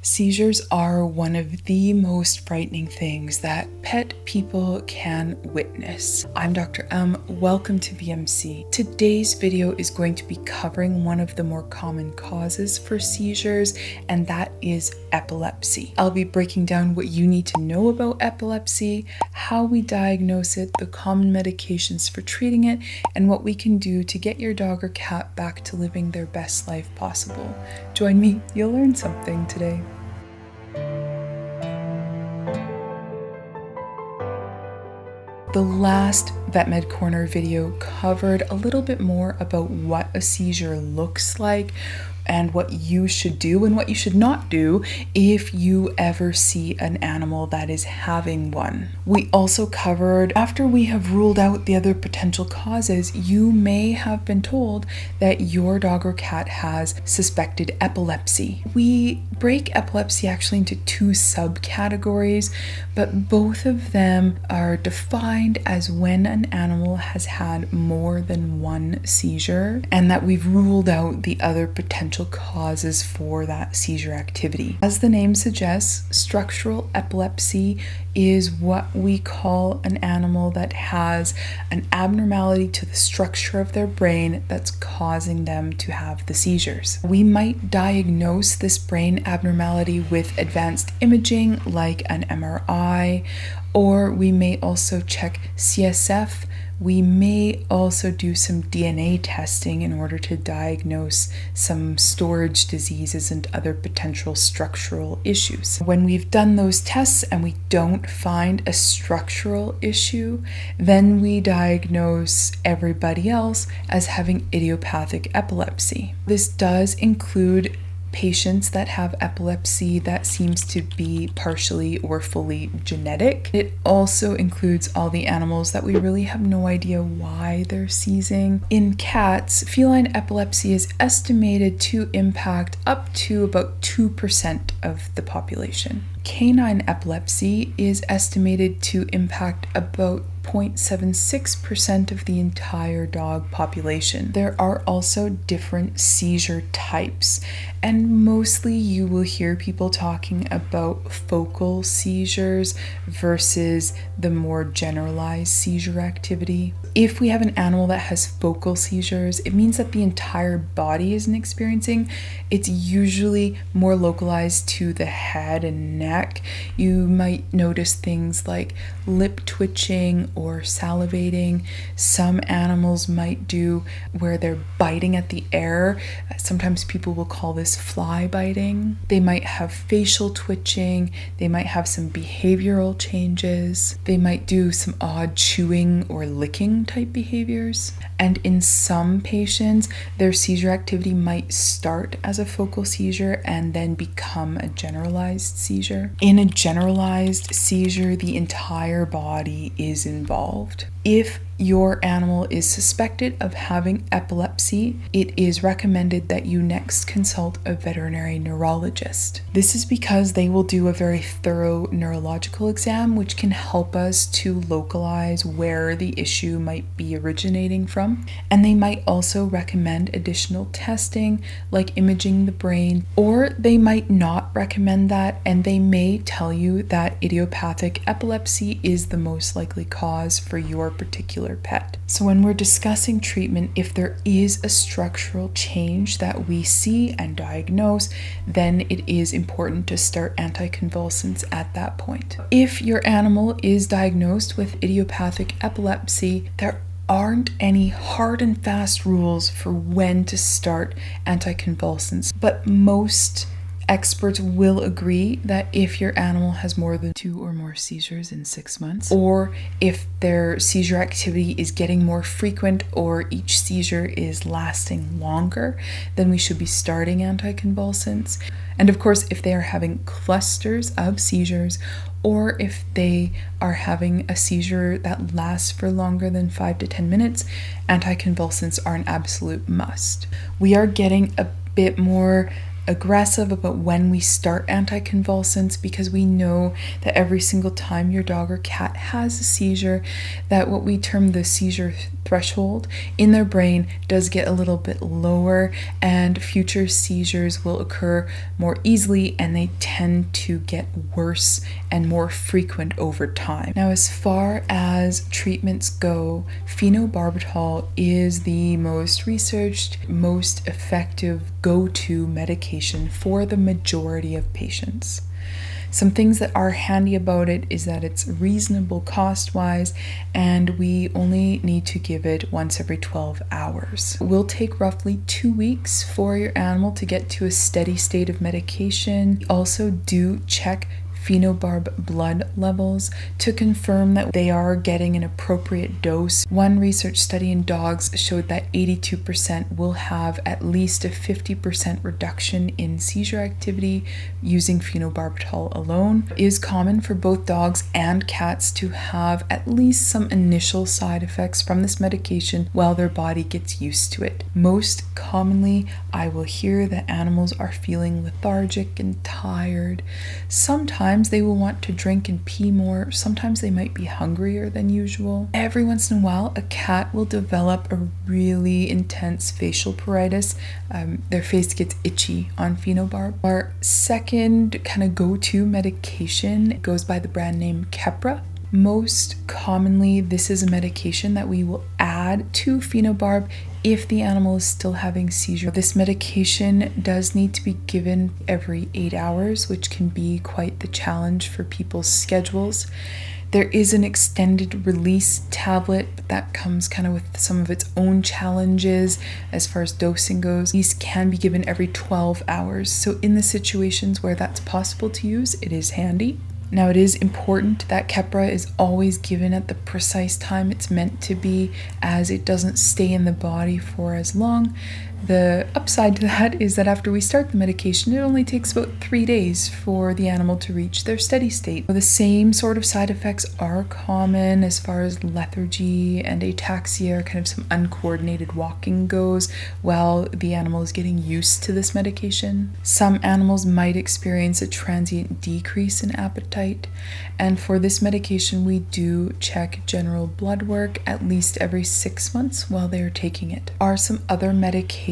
Seizures are one of the most frightening things that pet people can witness. I'm Dr. M. Welcome to VMC. Today's video is going to be covering one of the more common causes for seizures, and that is epilepsy. I'll be breaking down what you need to know about epilepsy, how we diagnose it, the common medications for treating it, and what we can do to get your dog or cat back to living their best life possible. Join me, you'll learn something today. The last VetMed Corner video covered a little bit more about what a seizure looks like and what you should do and what you should not do if you ever see an animal that is having one. We also covered, after we have ruled out the other potential causes, you may have been told that your dog or cat has suspected epilepsy. We break epilepsy actually into two subcategories, but both of them are defined as when an animal has had more than one seizure and that we've ruled out the other potential causes for that seizure activity. As the name suggests, structural epilepsy is what we call an animal that has an abnormality to the structure of their brain that's causing them to have the seizures. We might diagnose this brain abnormality with advanced imaging like an MRI, or we may also check CSF. We may also do some DNA testing in order to diagnose some storage diseases and other potential structural issues. When we've done those tests and we don't find a structural issue, then we diagnose everybody else as having idiopathic epilepsy. This does include patients that have epilepsy that seems to be partially or fully genetic. It also includes all the animals that we really have no idea why they're seizing. In cats, feline epilepsy is estimated to impact up to about 2% of the population. Canine epilepsy is estimated to impact about 0.76% of the entire dog population. There are also different seizure types, and mostly you will hear people talking about focal seizures versus the more generalized seizure activity. If we have an animal that has focal seizures, it means that the entire body isn't experiencing. It's usually more localized to the head and neck. You might notice things like lip twitching or salivating. Some animals might do where they're biting at the air. Sometimes people will call this fly biting. They might have facial twitching. They might have some behavioral changes. They might do some odd chewing or licking type behaviors. And in some patients, their seizure activity might start as a focal seizure and then become a generalized seizure. In a generalized seizure, the entire body is involved. If your animal is suspected of having epilepsy, it is recommended that you next consult a veterinary neurologist. This is because they will do a very thorough neurological exam, which can help us to localize where the issue might be originating from. And they might also recommend additional testing, like imaging the brain, or they might not recommend that, and they may tell you that idiopathic epilepsy is the most likely cause for your particular pet. So when we're discussing treatment, if there is a structural change that we see and diagnose, then it is important to start anticonvulsants at that point. If your animal is diagnosed with idiopathic epilepsy, there aren't any hard and fast rules for when to start anticonvulsants, but most experts will agree that if your animal has more than 2 or more seizures in 6 months, or if their seizure activity is getting more frequent or each seizure is lasting longer, then we should be starting anticonvulsants. And of course, if they are having clusters of seizures, or if they are having a seizure that lasts for longer than 5 to 10 minutes, anticonvulsants are an absolute must. We are getting a bit more aggressive about when we start anticonvulsants, because we know that every single time your dog or cat has a seizure, that what we term the seizure threshold in their brain does get a little bit lower, and future seizures will occur more easily, and they tend to get worse and more frequent over time. Now, as far as treatments go, phenobarbital is the most researched, most effective go-to medication for the majority of patients. Some things that are handy about it is that it's reasonable cost-wise, and we only need to give it once every 12 hours. It will take roughly 2 weeks for your animal to get to a steady state of medication. Also, do check phenobarb blood levels to confirm that they are getting an appropriate dose. One research study in dogs showed that 82% will have at least a 50% reduction in seizure activity using phenobarbital alone. It is common for both dogs and cats to have at least some initial side effects from this medication while their body gets used to it. Most commonly, I will hear that animals are feeling lethargic and tired. Sometimes they will want to drink and pee more. Sometimes they might be hungrier than usual. Every once in a while, a cat will develop a really intense facial pruritus. Their face gets itchy on phenobarb. Our second kind of go-to medication goes by the brand name Keppra. Most commonly, this is a medication that we will add to phenobarb if the animal is still having seizure. This medication does need to be given every 8 hours, which can be quite the challenge for people's schedules. There is an extended release tablet, but that comes kind of with some of its own challenges as far as dosing goes. These can be given every 12 hours. So in the situations where that's possible to use, it is handy. Now, it is important that Keppra is always given at the precise time it's meant to be, as it doesn't stay in the body for as long. The upside to that is that after we start the medication, it only takes about 3 days for the animal to reach their steady state. The same sort of side effects are common as far as lethargy and ataxia, kind of some uncoordinated walking goes while the animal is getting used to this medication. Some animals might experience a transient decrease in appetite, and for this medication, we do check general blood work at least every 6 months while they are taking it. There are some other medications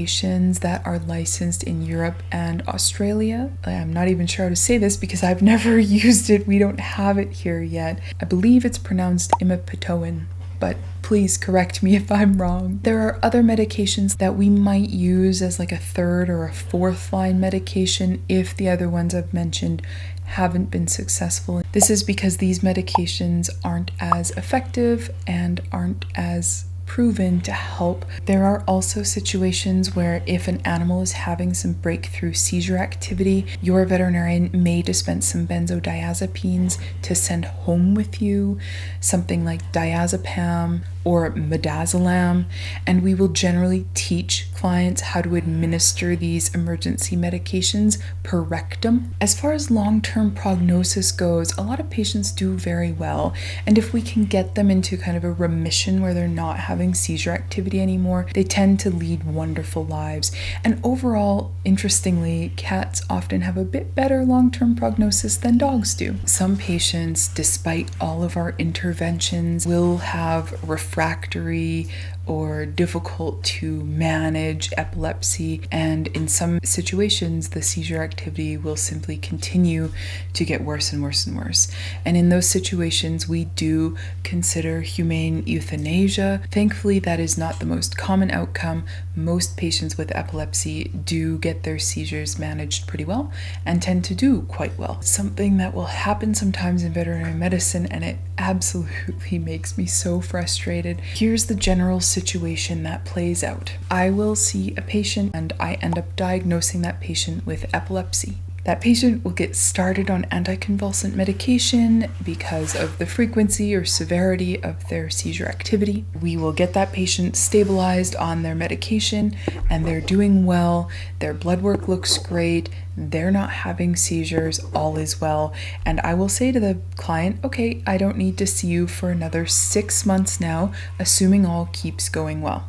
that are licensed in Europe and Australia. I'm not even sure how to say this because I've never used it. We don't have it here yet. I believe it's pronounced imipitoin, but please correct me if I'm wrong. There are other medications that we might use as like a third or a fourth line medication if the other ones I've mentioned haven't been successful. This is because these medications aren't as effective and aren't as proven to help. There are also situations where if an animal is having some breakthrough seizure activity, your veterinarian may dispense some benzodiazepines to send home with you, something like diazepam or midazolam, and we will generally teach clients how to administer these emergency medications per rectum. As far as long-term prognosis goes, a lot of patients do very well, and if we can get them into kind of a remission where they're not having seizure activity anymore, they tend to lead wonderful lives. And overall, interestingly, cats often have a bit better long-term prognosis than dogs do. Some patients, despite all of our interventions, will have refractory or difficult to manage epilepsy, and in some situations the seizure activity will simply continue to get worse and worse and worse. And in those situations we do consider humane euthanasia. Thankfully, that is not the most common outcome. Most patients with epilepsy do get their seizures managed pretty well and tend to do quite well. Something that will happen sometimes in veterinary medicine, and it absolutely makes me so frustrated. Here's the general situation that plays out. I will see a patient and I end up diagnosing that patient with epilepsy. That patient will get started on anticonvulsant medication because of the frequency or severity of their seizure activity. We will get that patient stabilized on their medication and they're doing well. Their blood work looks great. They're not having seizures. All is well. And I will say to the client, okay, I don't need to see you for another 6 months now, assuming all keeps going well.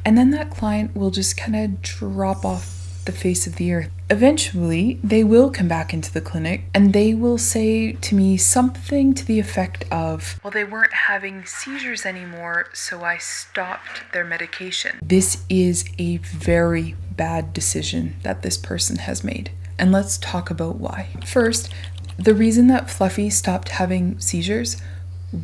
And then that client will just kind of drop off the face of the earth. Eventually, they will come back into the clinic and they will say to me something to the effect of, well, they weren't having seizures anymore, so I stopped their medication. This is a very bad decision that this person has made. And let's talk about why. First, the reason that Fluffy stopped having seizures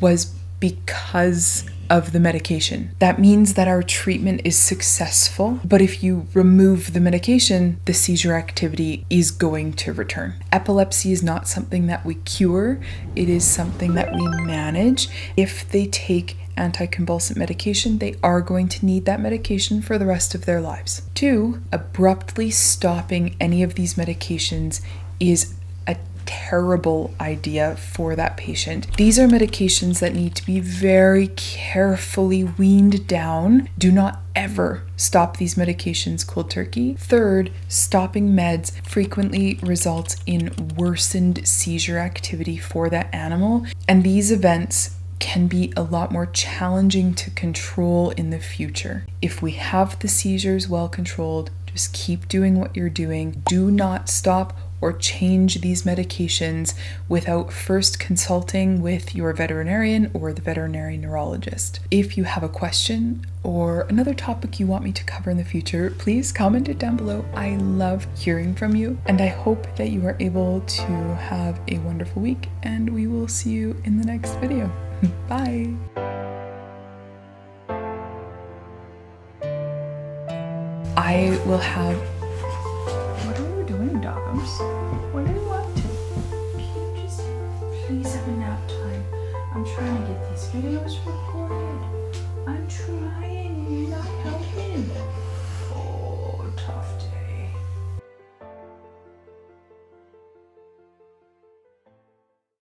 was because of the medication. That means that our treatment is successful, but if you remove the medication, the seizure activity is going to return. Epilepsy is not something that we cure, it is something that we manage. If they take anticonvulsant medication, they are going to need that medication for the rest of their lives. 2, abruptly stopping any of these medications is a terrible idea for that patient. These are medications that need to be very carefully weaned down. Do not ever stop these medications cold turkey. 3rd, stopping meds frequently results in worsened seizure activity for that animal, and these events can be a lot more challenging to control in the future. If we have the seizures well controlled, just keep doing what you're doing. Do not stop or change these medications without first consulting with your veterinarian or the veterinary neurologist. If you have a question or another topic you want me to cover in the future, please comment it down below. I love hearing from you, and I hope that you are able to have a wonderful week, and we will see you in the next video. Bye! I will have... What are you doing, dogs? What are you up to? Can you just please have a nap time? I'm trying to get these videos recorded.